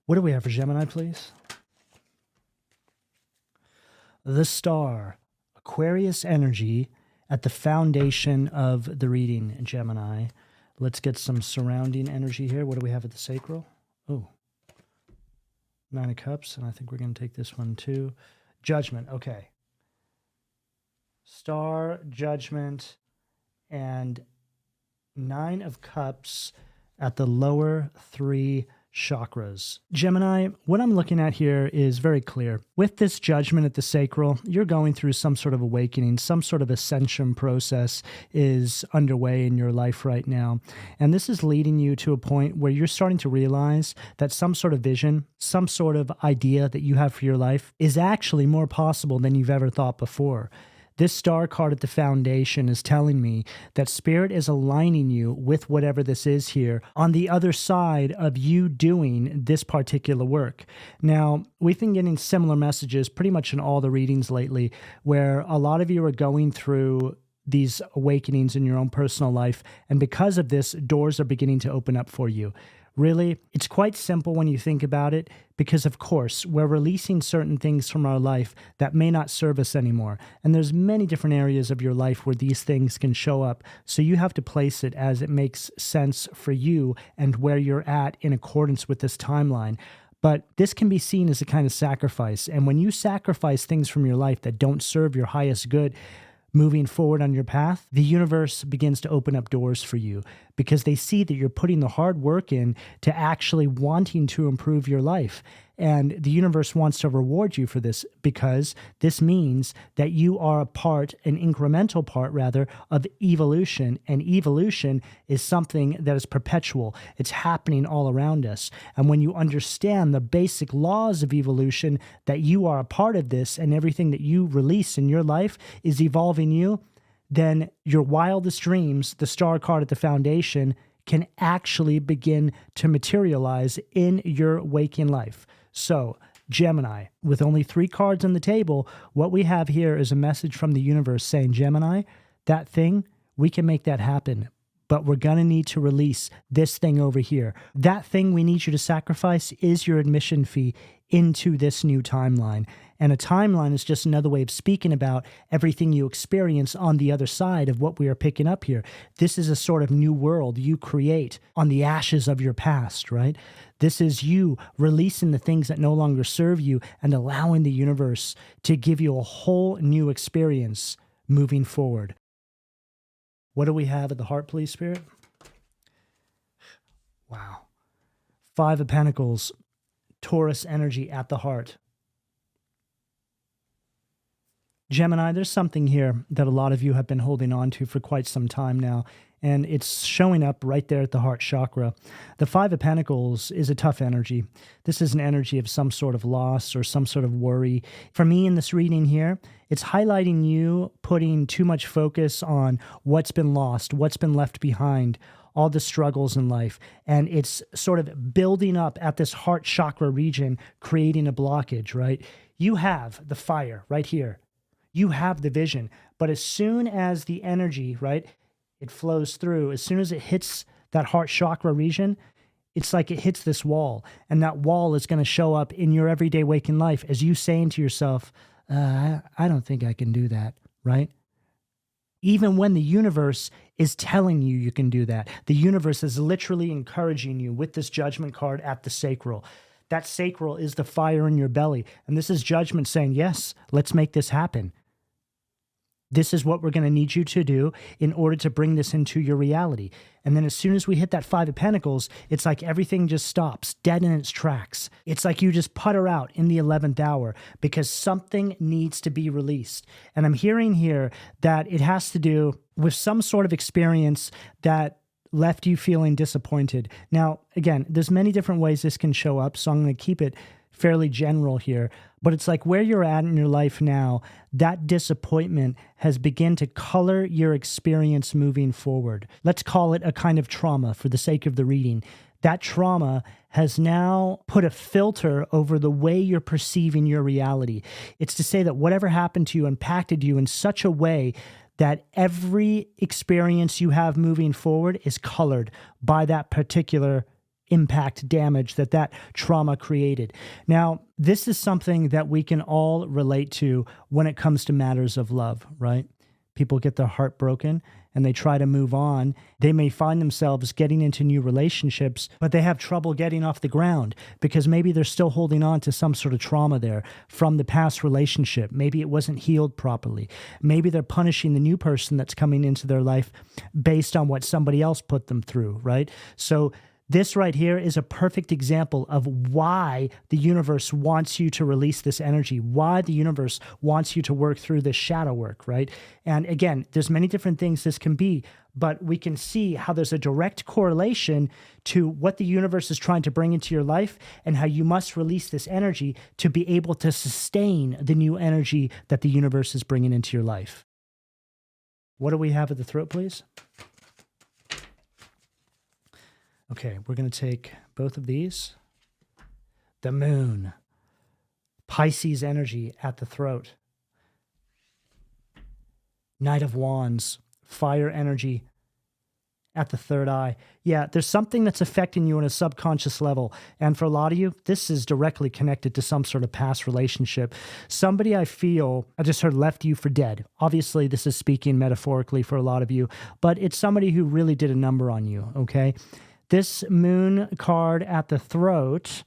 What do we have for Gemini, please? The star, Aquarius energy at the foundation of the reading, Gemini. Let's get some surrounding energy here. What do we have at the sacral? Oh, Nine of Cups, and I think we're going to take this one too. Judgment, okay. Star, Judgment, and Nine of Cups at the lower three chakras. Gemini, what I'm looking at here is very clear. With this judgment at the sacral, you're going through some sort of awakening, some sort of ascension process is underway in your life right now. And this is leading you to a point where you're starting to realize that some sort of vision, some sort of idea that you have for your life is actually more possible than you've ever thought before. This star card at the foundation is telling me that Spirit is aligning you with whatever this is here on the other side of you doing this particular work. Now, we've been getting similar messages pretty much in all the readings lately, where a lot of you are going through these awakenings in your own personal life, and because of this, doors are beginning to open up for you. Really, it's quite simple when you think about it, because of course, we're releasing certain things from our life that may not serve us anymore. And there's many different areas of your life where these things can show up. So you have to place it as it makes sense for you and where you're at in accordance with this timeline. But this can be seen as a kind of sacrifice. And when you sacrifice things from your life that don't serve your highest good, moving forward on your path, the universe begins to open up doors for you because they see that you're putting the hard work in to actually wanting to improve your life. And the universe wants to reward you for this because this means that you are a part, an incremental part rather, of evolution. And evolution is something that is perpetual. It's happening all around us. And when you understand the basic laws of evolution, that you are a part of this and everything that you release in your life is evolving you, then your wildest dreams, the star card at the foundation, can actually begin to materialize in your waking life. So, Gemini, with only 3 cards on the table, what we have here is a message from the universe saying, Gemini, that thing, we can make that happen, but we're going to need to release this thing over here. That thing we need you to sacrifice is your admission fee into this new timeline. And a timeline is just another way of speaking about everything you experience on the other side of what we are picking up here. This is a sort of new world you create on the ashes of your past, right? This is you releasing the things that no longer serve you and allowing the universe to give you a whole new experience moving forward. What do we have at the heart, please, Spirit? Wow. 5 of Pentacles, Taurus energy at the heart. Gemini, there's something here that a lot of you have been holding on to for quite some time now, and it's showing up right there at the heart chakra. The 5 of Pentacles is a tough energy. This is an energy of some sort of loss or some sort of worry. For me in this reading here, it's highlighting you putting too much focus on what's been lost, what's been left behind, all the struggles in life, and it's sort of building up at this heart chakra region, creating a blockage, right? You have the fire right here. You have the vision, but as soon as the energy, right, it flows through, as soon as it hits that heart chakra region, it's like it hits this wall, and that wall is going to show up in your everyday waking life as you saying to yourself, I don't think I can do that, right? Even when the universe is telling you you can do that, the universe is literally encouraging you with this judgment card at the sacral. That sacral is the fire in your belly, and this is judgment saying, yes, let's make this happen. This is what we're going to need you to do in order to bring this into your reality. And then as soon as we hit that 5 of Pentacles, it's like everything just stops dead in its tracks. It's like you just putter out in the 11th hour because something needs to be released. And I'm hearing here that it has to do with some sort of experience that left you feeling disappointed. Now, again, there's many different ways this can show up, so I'm going to keep it fairly general here, but it's like where you're at in your life now, that disappointment has begun to color your experience moving forward. Let's call it a kind of trauma for the sake of the reading. That trauma has now put a filter over the way you're perceiving your reality. It's to say that whatever happened to you impacted you in such a way that every experience you have moving forward is colored by that particular impact damage that that trauma created. Now, this is something that we can all relate to when it comes to matters of love, right? People get their heart broken and they try to move on. They may find themselves getting into new relationships, but they have trouble getting off the ground because maybe they're still holding on to some sort of trauma there from the past relationship. Maybe it wasn't healed properly. Maybe they're punishing the new person that's coming into their life based on what somebody else put them through, right? So this right here is a perfect example of why the universe wants you to release this energy, why the universe wants you to work through this shadow work, right? And again, there's many different things this can be, but we can see how there's a direct correlation to what the universe is trying to bring into your life and how you must release this energy to be able to sustain the new energy that the universe is bringing into your life. What do we have at the throat, please? Okay, we're going to take both of these. The moon, Pisces energy at the throat. Knight of Wands, fire energy at the third eye. Yeah, there's something that's affecting you on a subconscious level. And for a lot of you, this is directly connected to some sort of past relationship. Somebody I feel, I just heard, left you for dead. Obviously, this is speaking metaphorically for a lot of you, but it's somebody who really did a number on you, okay? This moon card at the throat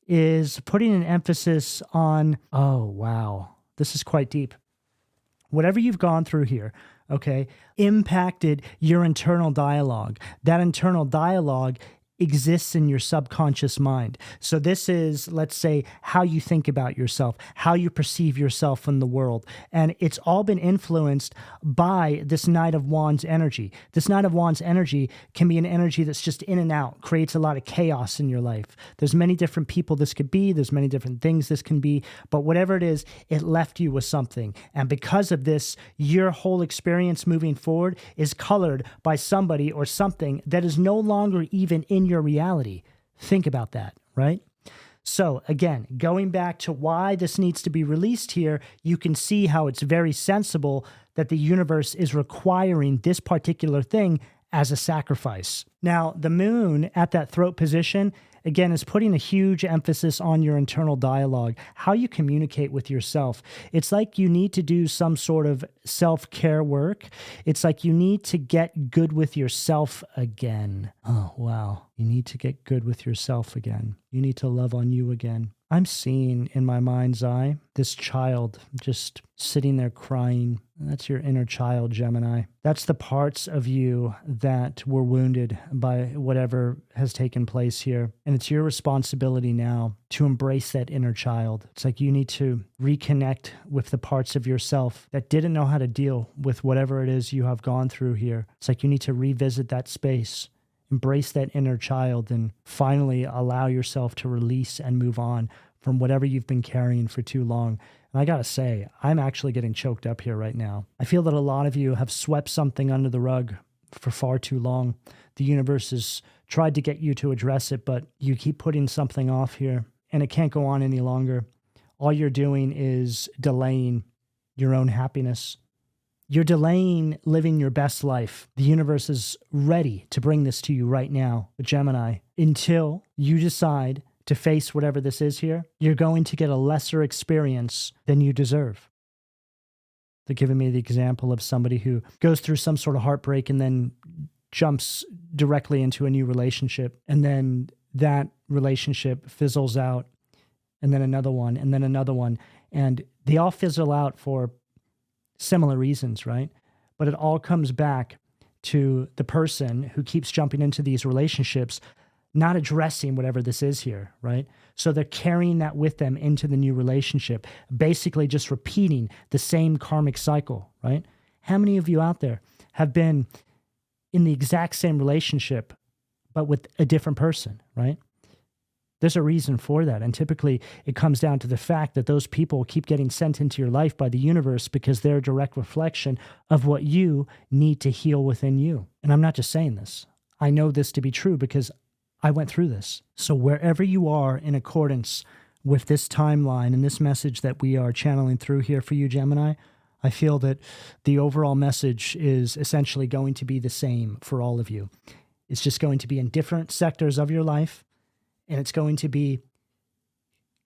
is putting an emphasis on, oh, wow, this is quite deep. Whatever you've gone through here, okay, impacted your internal dialogue. That internal dialogue exists in your subconscious mind. So this is, let's say, how you think about yourself, how you perceive yourself in the world. And it's all been influenced by this Knight of Wands energy. This Knight of Wands energy can be an energy that's just in and out, creates a lot of chaos in your life. There's many different people this could be, there's many different things this can be, but whatever it is, it left you with something. And because of this, your whole experience moving forward is colored by somebody or something that is no longer even in your reality. Think about that, right? So again, going back to why this needs to be released here, you can see how it's very sensible that the universe is requiring this particular thing as a sacrifice. Now, the moon at that throat position, again, is putting a huge emphasis on your internal dialogue, how you communicate with yourself. It's like you need to do some sort of self-care work. It's like you need to get good with yourself again. Oh, wow. You need to get good with yourself again. You need to love on you again. I'm seeing in my mind's eye this child just sitting there crying. That's your inner child, Gemini. That's the parts of you that were wounded by whatever has taken place here. And it's your responsibility now to embrace that inner child. It's like you need to reconnect with the parts of yourself that didn't know how to deal with whatever it is you have gone through here. It's like you need to revisit that space. Embrace that inner child and finally allow yourself to release and move on from whatever you've been carrying for too long. And I gotta say, I'm actually getting choked up here right now. I feel that a lot of you have swept something under the rug for far too long. The universe has tried to get you to address it, but you keep putting something off here and it can't go on any longer. All you're doing is delaying your own happiness. You're delaying living your best life. The universe is ready to bring this to you right now, Gemini. Until you decide to face whatever this is here, you're going to get a lesser experience than you deserve. They're giving me the example of somebody who goes through some sort of heartbreak and then jumps directly into a new relationship. And then that relationship fizzles out, and then another one, and then another one. And they all fizzle out for similar reasons, right? But it all comes back to the person who keeps jumping into these relationships, not addressing whatever this is here, right? So they're carrying that with them into the new relationship, basically just repeating the same karmic cycle, right? How many of you out there have been in the exact same relationship, but with a different person, right? There's a reason for that. And typically it comes down to the fact that those people keep getting sent into your life by the universe because they're a direct reflection of what you need to heal within you. And I'm not just saying this. I know this to be true because I went through this. So wherever you are in accordance with this timeline and this message that we are channeling through here for you, Gemini, I feel that the overall message is essentially going to be the same for all of you. It's just going to be in different sectors of your life, and it's going to be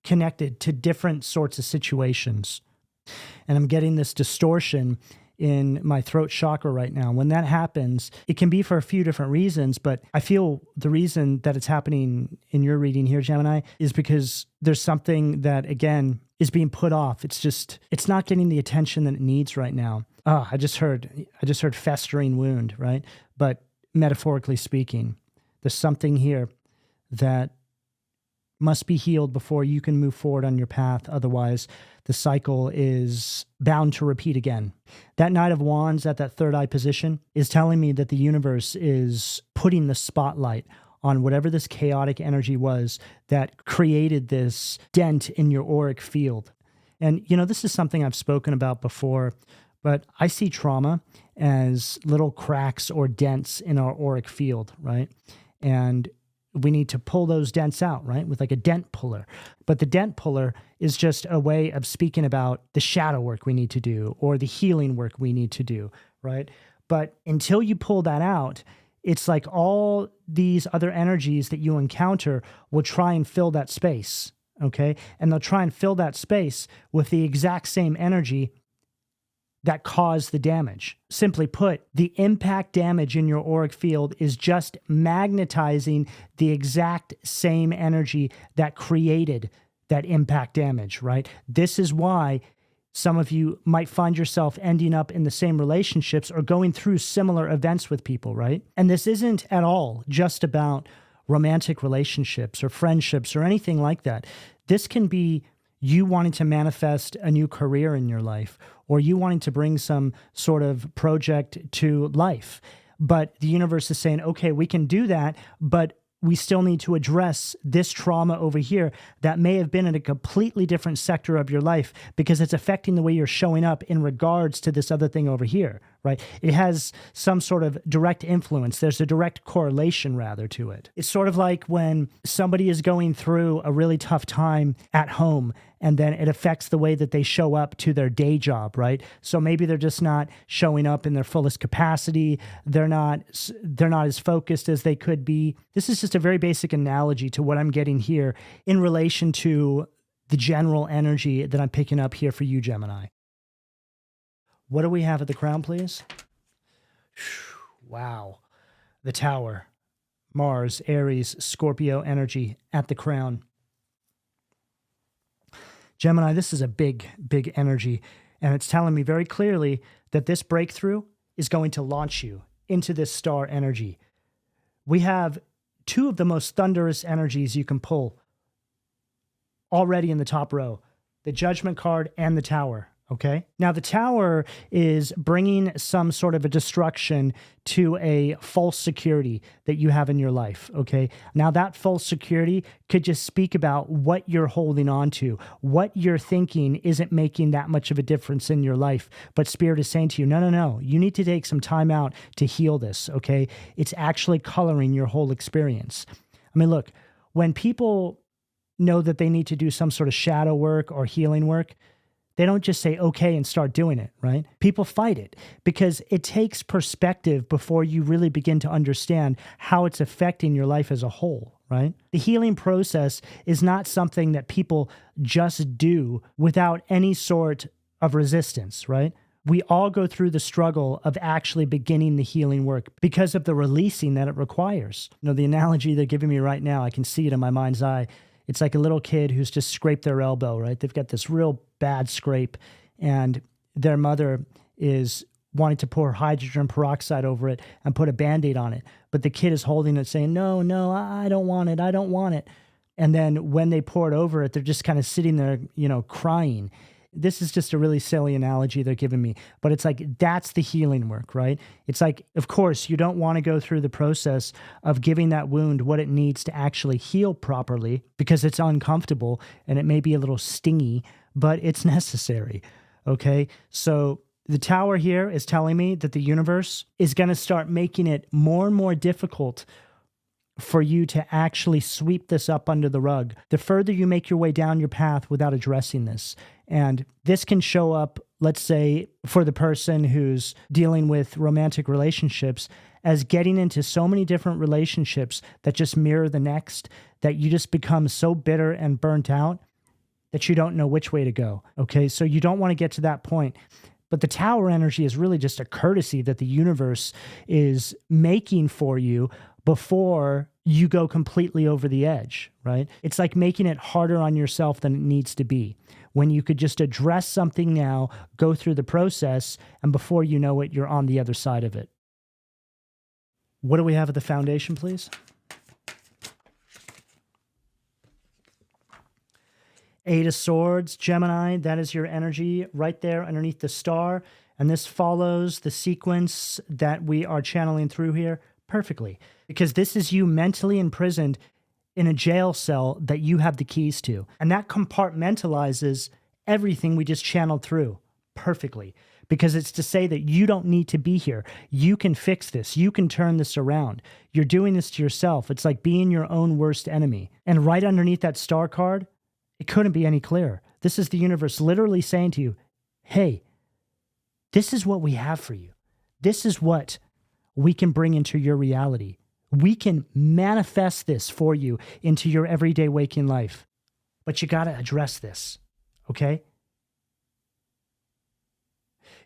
connected to different sorts of situations. And I'm getting this distortion in my throat chakra right now. When that happens, it can be for a few different reasons, but I feel the reason that it's happening in your reading here, Gemini, is because there's something that, again, is being put off. It's not getting the attention that it needs right now. I just heard festering wound, right? But metaphorically speaking, there's something here that must be healed before you can move forward on your path. Otherwise, the cycle is bound to repeat again. That Knight of Wands at that third eye position is telling me that the universe is putting the spotlight on whatever this chaotic energy was that created this dent in your auric field. And, this is something I've spoken about before, but I see trauma as little cracks or dents in our auric field, right? And we need to pull those dents out, right? With like a dent puller. But the dent puller is just a way of speaking about the shadow work we need to do or the healing work we need to do, right? But until you pull that out, it's like all these other energies that you encounter will try and fill that space, okay? And they'll try and fill that space with the exact same energy that caused the damage. Simply put, the impact damage in your auric field is just magnetizing the exact same energy that created that impact damage, right? This is why some of you might find yourself ending up in the same relationships or going through similar events with people, right? And this isn't at all just about romantic relationships or friendships or anything like that. This can be you wanting to manifest a new career in your life, or you wanting to bring some sort of project to life. But the universe is saying, okay, we can do that, but we still need to address this trauma over here that may have been in a completely different sector of your life because it's affecting the way you're showing up in regards to this other thing over here, right? It has some sort of direct influence. There's a direct correlation rather to it. It's sort of like when somebody is going through a really tough time at home and then it affects the way that they show up to their day job, right? So maybe they're just not showing up in their fullest capacity. They're not as focused as they could be. This is just a very basic analogy to what I'm getting here in relation to the general energy that I'm picking up here for you, Gemini. What do we have at the crown, please? Wow. The Tower. Mars, Aries, Scorpio energy at the crown. Gemini, this is a big, big energy, and it's telling me very clearly that this breakthrough is going to launch you into this star energy. We have two of the most thunderous energies you can pull already in the top row, the Judgment card and the Tower. Okay. Now, the Tower is bringing some sort of a destruction to a false security that you have in your life. Okay. Now, that false security could just speak about what you're holding on to, what you're thinking isn't making that much of a difference in your life. But Spirit is saying to you, no, you need to take some time out to heal this. Okay. It's actually coloring your whole experience. I mean, look, when people know that they need to do some sort of shadow work or healing work, they don't just say, okay, and start doing it, right? People fight it because it takes perspective before you really begin to understand how it's affecting your life as a whole, right? The healing process is not something that people just do without any sort of resistance, right? We all go through the struggle of actually beginning the healing work because of the releasing that it requires. The analogy they're giving me right now, I can see it in my mind's eye. It's like a little kid who's just scraped their elbow, right? They've got this real bad scrape, and their mother is wanting to pour hydrogen peroxide over it and put a Band-Aid on it. But the kid is holding it saying, no, I don't want it. I don't want it. And then when they pour it over it, they're just kind of sitting there, crying. This is just a really silly analogy they're giving me, but it's like, that's the healing work, right? It's like, of course, you don't want to go through the process of giving that wound what it needs to actually heal properly because it's uncomfortable and it may be a little stingy, but it's necessary, okay? So the Tower here is telling me that the universe is going to start making it more and more difficult for you to actually sweep this up under the rug, the further you make your way down your path without addressing this. And this can show up, let's say, for the person who's dealing with romantic relationships, as getting into so many different relationships that just mirror the next, that you just become so bitter and burnt out that you don't know which way to go. Okay, so you don't want to get to that point. But the Tower energy is really just a courtesy that the universe is making for you before you go completely over the edge, right? It's like making it harder on yourself than it needs to be. When you could just address something now, go through the process, and before you know it, you're on the other side of it. What do we have at the foundation, please? Eight of Swords, Gemini, that is your energy right there underneath the star. And this follows the sequence that we are channeling through here perfectly, because this is you mentally imprisoned in a jail cell that you have the keys to. And that compartmentalizes everything we just channeled through perfectly, because it's to say that you don't need to be here. You can fix this. You can turn this around. You're doing this to yourself. It's like being your own worst enemy. And right underneath that star card, it couldn't be any clearer. This is the universe literally saying to you, hey, this is what we have for you. This is what we can bring into your reality. We can manifest this for you into your everyday waking life. But you got to address this, okay?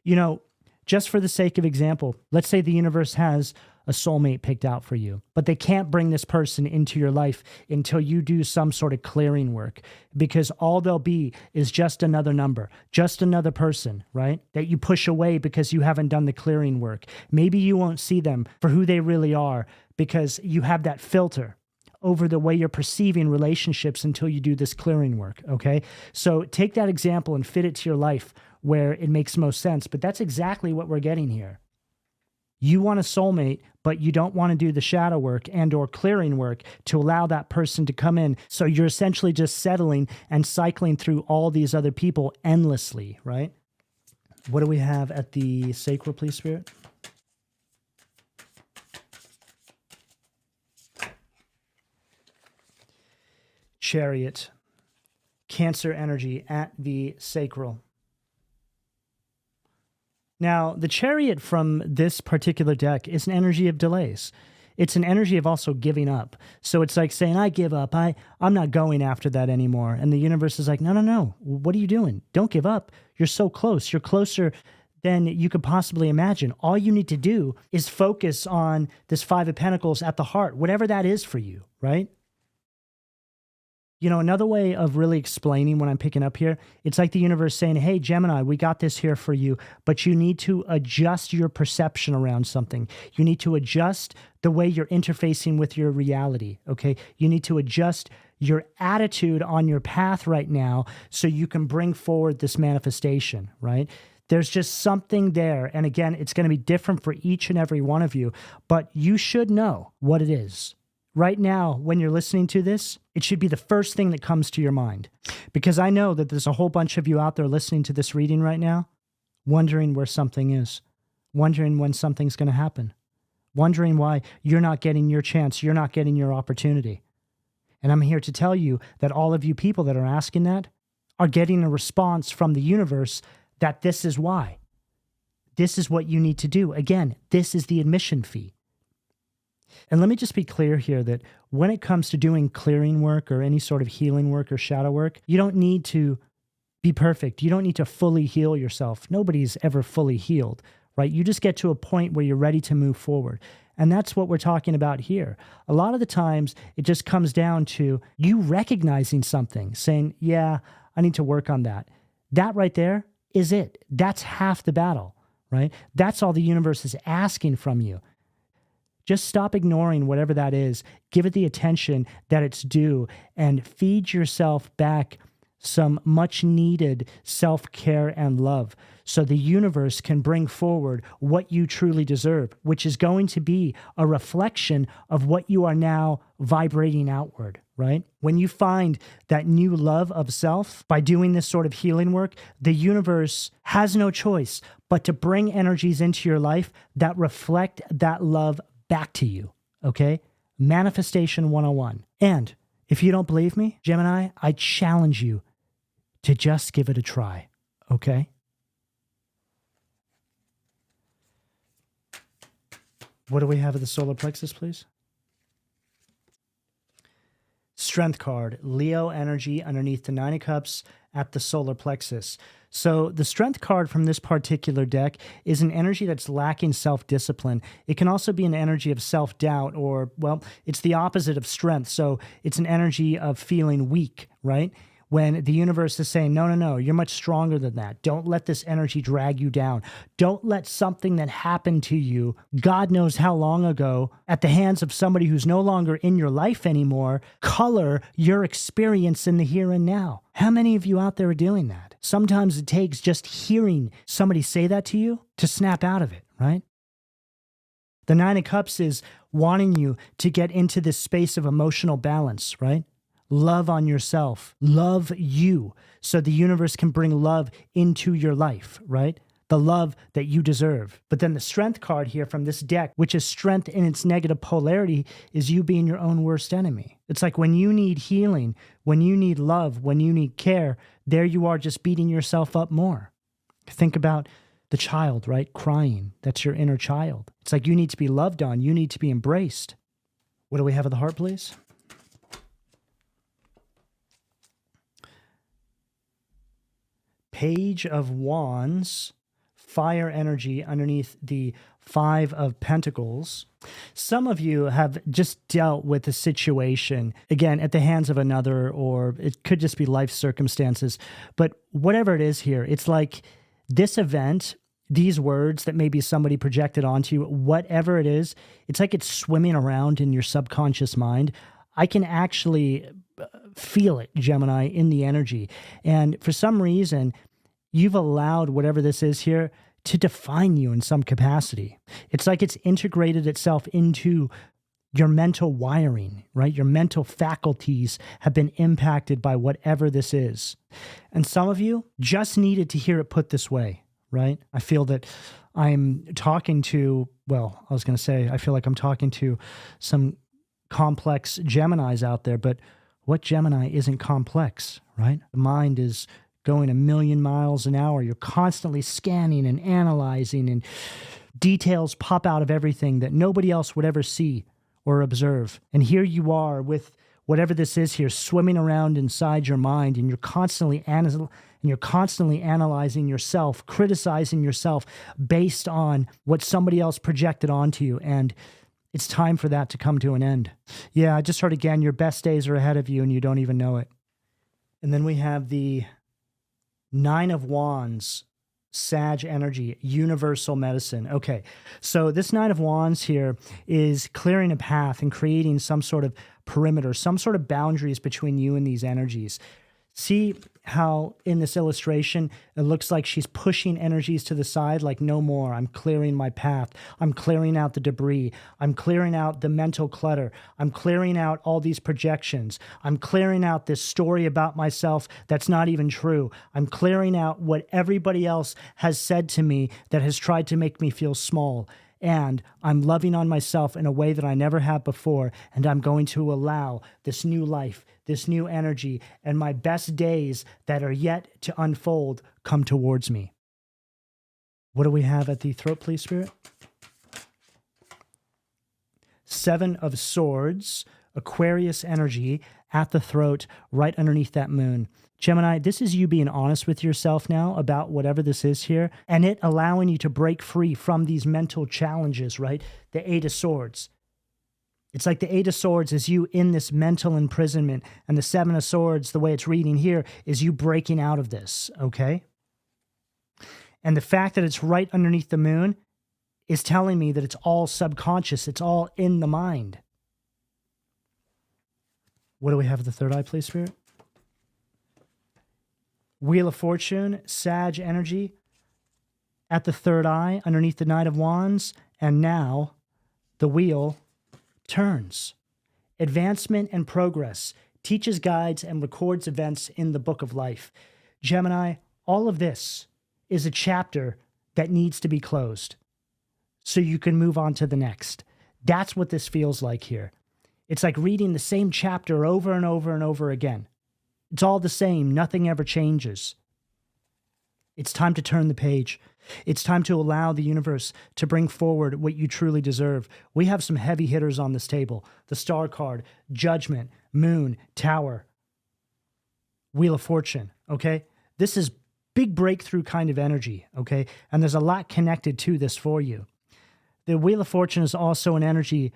You know, just for the sake of example, let's say the universe has a soulmate picked out for you, but they can't bring this person into your life until you do some sort of clearing work, because all they'll be is just another number, just another person, right? That you push away because you haven't done the clearing work. Maybe you won't see them for who they really are because you have that filter over the way you're perceiving relationships until you do this clearing work, okay? So take that example and fit it to your life where it makes most sense, but that's exactly what we're getting here. You want a soulmate, but you don't want to do the shadow work and or clearing work to allow that person to come in. So you're essentially just settling and cycling through all these other people endlessly, right? What do we have at the sacral, please, Spirit? Chariot, Cancer energy at the sacral. Now, the Chariot from this particular deck is an energy of delays. It's an energy of also giving up. So it's like saying, I give up. I'm not going after that anymore. And the universe is like, no. What are you doing? Don't give up. You're so close. You're closer than you could possibly imagine. All you need to do is focus on this Five of Pentacles at the heart, whatever that is for you, right? You know, another way of really explaining what I'm picking up here, it's like the universe saying, hey, Gemini, we got this here for you, but you need to adjust your perception around something. You need to adjust the way you're interfacing with your reality, okay? You need to adjust your attitude on your path right now so you can bring forward this manifestation, right? There's just something there. And again, it's going to be different for each and every one of you, but you should know what it is. Right now, when you're listening to this, it should be the first thing that comes to your mind. Because I know that there's a whole bunch of you out there listening to this reading right now, wondering where something is, wondering when something's going to happen, wondering why you're not getting your chance, you're not getting your opportunity. And I'm here to tell you that all of you people that are asking that are getting a response from the universe that this is why. This is what you need to do. Again, this is the admission fee. And let me just be clear here that when it comes to doing clearing work or any sort of healing work or shadow work, you don't need to be perfect. You don't need to fully heal yourself. Nobody's ever fully healed, right? You just get to a point where you're ready to move forward. And that's what we're talking about here. A lot of the times, it just comes down to you recognizing something, saying, yeah, I need to work on that. That right there is it. That's half the battle, right? That's all the universe is asking from you. Just stop ignoring whatever that is. Give it the attention that it's due and feed yourself back some much needed self-care and love so the universe can bring forward what you truly deserve, which is going to be a reflection of what you are now vibrating outward, right? When you find that new love of self by doing this sort of healing work, the universe has no choice but to bring energies into your life that reflect that love back to you, okay? Manifestation 101. And if you don't believe me, Gemini, I challenge you to just give it a try, okay? What do we have at the solar plexus, please? Strength card, Leo energy underneath the Nine of Cups at the solar plexus. So the strength card from this particular deck is an energy that's lacking self-discipline. It can also be an energy of self-doubt, or, well, it's the opposite of strength. So it's an energy of feeling weak, right? When the universe is saying, no, no, no, you're much stronger than that. Don't let this energy drag you down. Don't let something that happened to you, God knows how long ago, at the hands of somebody who's no longer in your life anymore, color your experience in the here and now. How many of you out there are doing that? Sometimes it takes just hearing somebody say that to you to snap out of it, right? The Nine of Cups is wanting you to get into this space of emotional balance, right? Love on yourself, love you, so the universe can bring love into your life, right? The love that you deserve. But then the strength card here from this deck, which is strength in its negative polarity, is you being your own worst enemy. It's like when you need healing, when you need love, when you need care, there you are just beating yourself up more. Think about the child, right? Crying. That's your inner child. It's like you need to be loved on. You need to be embraced. What do we have at the heart, please? Page of Wands, fire energy underneath the Five of Pentacles. Some of you have just dealt with a situation, again, at the hands of another, or it could just be life circumstances. But whatever it is here, it's like this event, these words that maybe somebody projected onto you, whatever it is, it's like it's swimming around in your subconscious mind. I can actually feel it, Gemini, in the energy. And for some reason, you've allowed whatever this is here to define you in some capacity. It's like it's integrated itself into your mental wiring, right? Your mental faculties have been impacted by whatever this is. And some of you just needed to hear it put this way, right? I feel that I'm talking to, well, I was going to say, I feel like I'm talking to some complex Geminis out there, but what Gemini isn't complex, right? The mind is going 1,000,000 miles an hour. You're constantly scanning and analyzing, and details pop out of everything that nobody else would ever see or observe. And here you are with whatever this is here, swimming around inside your mind, and you're constantly analyzing yourself, criticizing yourself based on what somebody else projected onto you. And it's time for that to come to an end. Yeah, I just heard again, your best days are ahead of you and you don't even know it. And then we have the Nine of Wands, Sag energy, universal medicine. Okay, so this Nine of Wands here is clearing a path and creating some sort of perimeter, some sort of boundaries between you and these energies. See how in this illustration, it looks like she's pushing energies to the side, like no more. I'm clearing my path. I'm clearing out the debris. I'm clearing out the mental clutter. I'm clearing out all these projections. I'm clearing out this story about myself that's not even true. I'm clearing out what everybody else has said to me that has tried to make me feel small. And I'm loving on myself in a way that I never have before. And I'm going to allow this new life, this new energy, and my best days that are yet to unfold come towards me. What do we have at the throat, please, Spirit? Seven of Swords, Aquarius energy at the throat, right underneath that moon. Gemini, this is you being honest with yourself now about whatever this is here, and it allowing you to break free from these mental challenges, right? The Eight of Swords. It's like the Eight of Swords is you in this mental imprisonment, and the Seven of Swords, the way it's reading here, is you breaking out of this, okay? And the fact that it's right underneath the moon is telling me that it's all subconscious. It's all in the mind. What do we have at the third eye, please, Spirit? Wheel of Fortune, Sag energy at the third eye underneath the Knight of Wands. And now the wheel turns. Advancement and progress, teaches, guides, and records events in the book of life. Gemini, all of this is a chapter that needs to be closed so you can move on to the next. That's what this feels like here. It's like reading the same chapter over and over and over again. It's all the same. Nothing ever changes. It's time to turn the page. It's time to allow the universe to bring forward what you truly deserve. We have some heavy hitters on this table. The Star card, Judgment, Moon, Tower, Wheel of Fortune, okay? This is big breakthrough kind of energy, okay? And there's a lot connected to this for you. The Wheel of Fortune is also an energy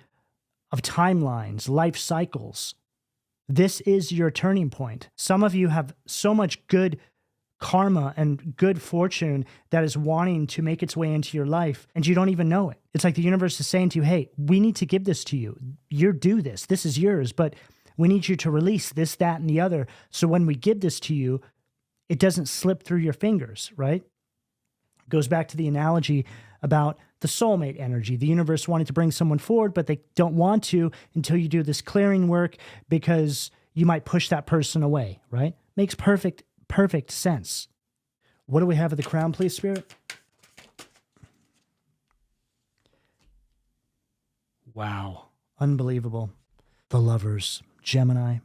of timelines, life cycles. This is your turning point. Some of you have so much good karma and good fortune that is wanting to make its way into your life, and you don't even know it. It's like the universe is saying to you, hey, we need to give this to you. You're due this. This is yours, but we need you to release this, that, and the other. So when we give this to you, it doesn't slip through your fingers, right? It goes back to the analogy about the soulmate energy. The universe wanted to bring someone forward, but they don't want to until you do this clearing work because you might push that person away, right? Makes perfect sense. What do we have at the crown, please, Spirit? Wow. Unbelievable. The Lovers, Gemini.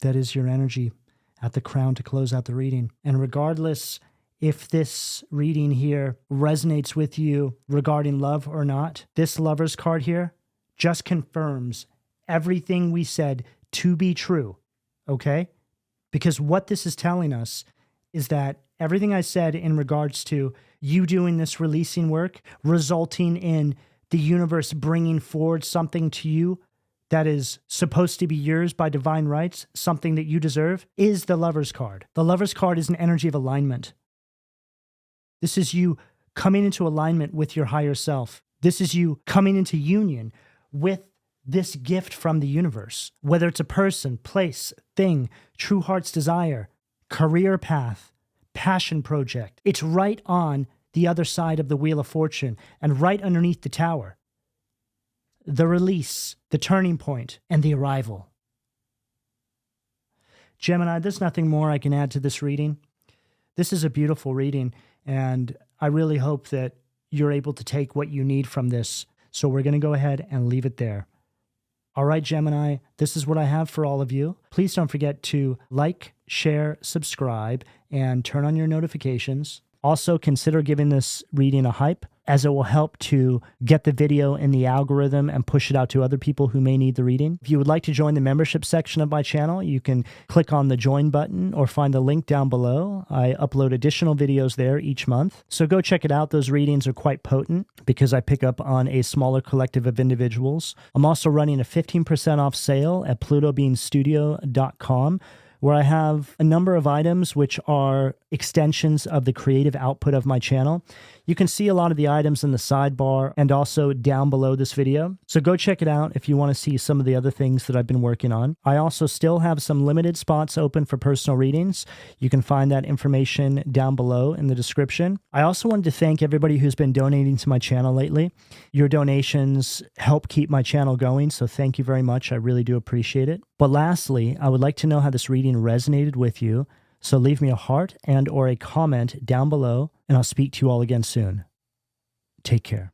That is your energy at the crown to close out the reading. And regardless if this reading here resonates with you regarding love or not, this Lovers card here just confirms everything we said to be true, okay? Because what this is telling us is that everything I said in regards to you doing this releasing work, resulting in the universe bringing forward something to you that is supposed to be yours by divine rights, something that you deserve, is the Lovers card. The Lovers card is an energy of alignment. This is you coming into alignment with your higher self. This is you coming into union with this gift from the universe, whether it's a person, place, thing, true heart's desire, career path, passion project. It's right on the other side of the Wheel of Fortune and right underneath the Tower. The release, the turning point, and the arrival. Gemini, there's nothing more I can add to this reading. This is a beautiful reading, and I really hope that you're able to take what you need from this. So we're going to go ahead and leave it there. All right, Gemini, this is what I have for all of you. Please don't forget to like, share, subscribe, and turn on your notifications. Also, consider giving this reading a hype, as it will help to get the video in the algorithm and push it out to other people who may need the reading. If you would like to join the membership section of my channel, you can click on the join button or find the link down below. I upload additional videos there each month. So go check it out. Those readings are quite potent because I pick up on a smaller collective of individuals. I'm also running a 15% off sale at PLUTOBEANstudio.com, where I have a number of items which are extensions of the creative output of my channel. You can see a lot of the items in the sidebar and also down below this video. So go check it out if you want to see some of the other things that I've been working on. I also still have some limited spots open for personal readings. You can find that information down below in the description. I also wanted to thank everybody who's been donating to my channel lately. Your donations help keep my channel going, so thank you very much. I really do appreciate it. But lastly, I would like to know how this reading resonated with you. So leave me a heart and or a comment down below, and I'll speak to you all again soon. Take care.